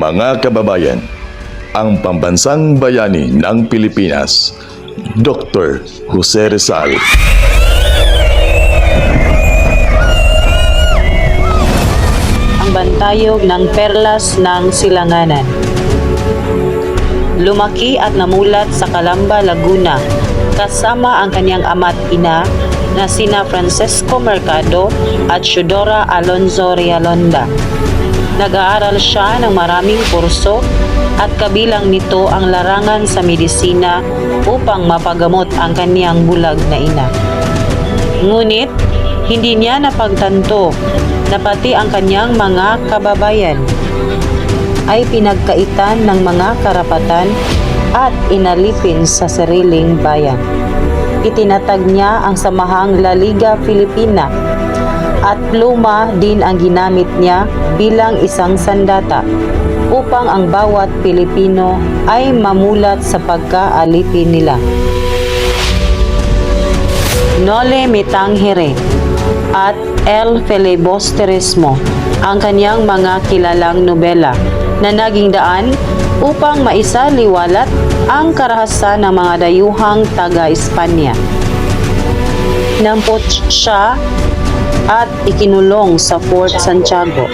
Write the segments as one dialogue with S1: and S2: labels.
S1: Mga kababayan, ang pambansang bayani ng Pilipinas, Dr. Jose Rizal.
S2: Ang bantayog ng perlas ng silanganan. Lumaki at namulat sa Calamba, Laguna, kasama ang kanyang ama't ina na sina Francesco Mercado at Teodora Alonzo Realonda. Nag-aaral siya ng maraming kurso at kabilang nito ang larangan sa medisina upang mapagamot ang kanyang bulag na ina. Ngunit, hindi niya napagtanto na pati ang kanyang mga kababayan ay pinagkaitan ng mga karapatan at inalipin sa sariling bayan. Itinatag niya ang samahang La Liga Filipina at pluma din ang ginamit niya bilang isang sandata upang ang bawat Pilipino ay mamulat sa pagkaalipin nila. Noli Me Tangere at El Filibusterismo ang kanyang mga kilalang nobela na naging daan upang maisaliwalat ang karahasan ng mga dayuhang taga-Espanya. Nampot siya at ikinulong sa Fort Santiago.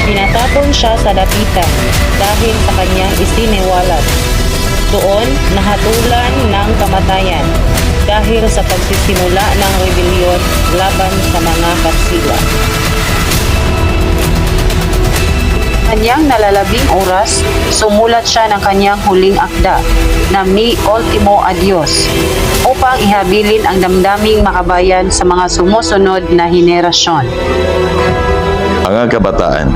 S2: Pinatapon siya sa dapitan dahil sa kanyang isiniwalat. Doon nahatulan ng kamatayan dahil sa pagsisimula ng rebelyon laban sa mga Kastila. Kanyang nalalabing oras, sumulat siya ng kanyang huling akda na Mi Ultimo Adios upang ihabilin ang damdaming makabayan sa mga sumusunod na henerasyon.
S1: Mga kabataan,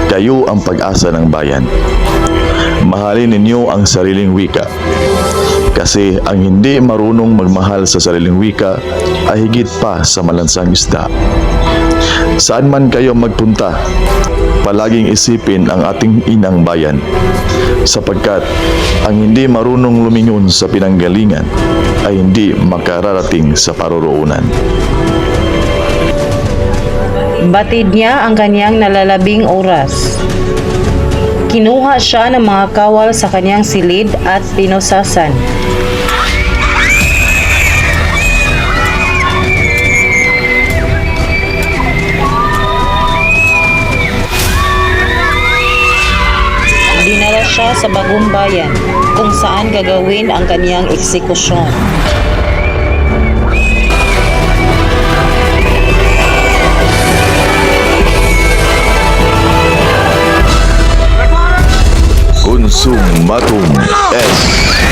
S1: kayo ang pag-asa ng bayan. Mahalin ninyo ang sariling wika. Kasi ang hindi marunong magmahal sa sariling wika ay higit pa sa malansang isda. Saan man kayo magpunta, palaging isipin ang ating inang bayan, sapagkat ang hindi marunong lumingon sa pinanggalingan ay hindi makararating sa paroroonan.
S2: Batid niya ang kanyang nalalabing oras. Kinuha siya ng mga kawal sa kanyang silid at pinusasan. Dinala siya sa bagong bayan kung saan gagawin ang kanyang eksekusyon.
S1: Consumatum est.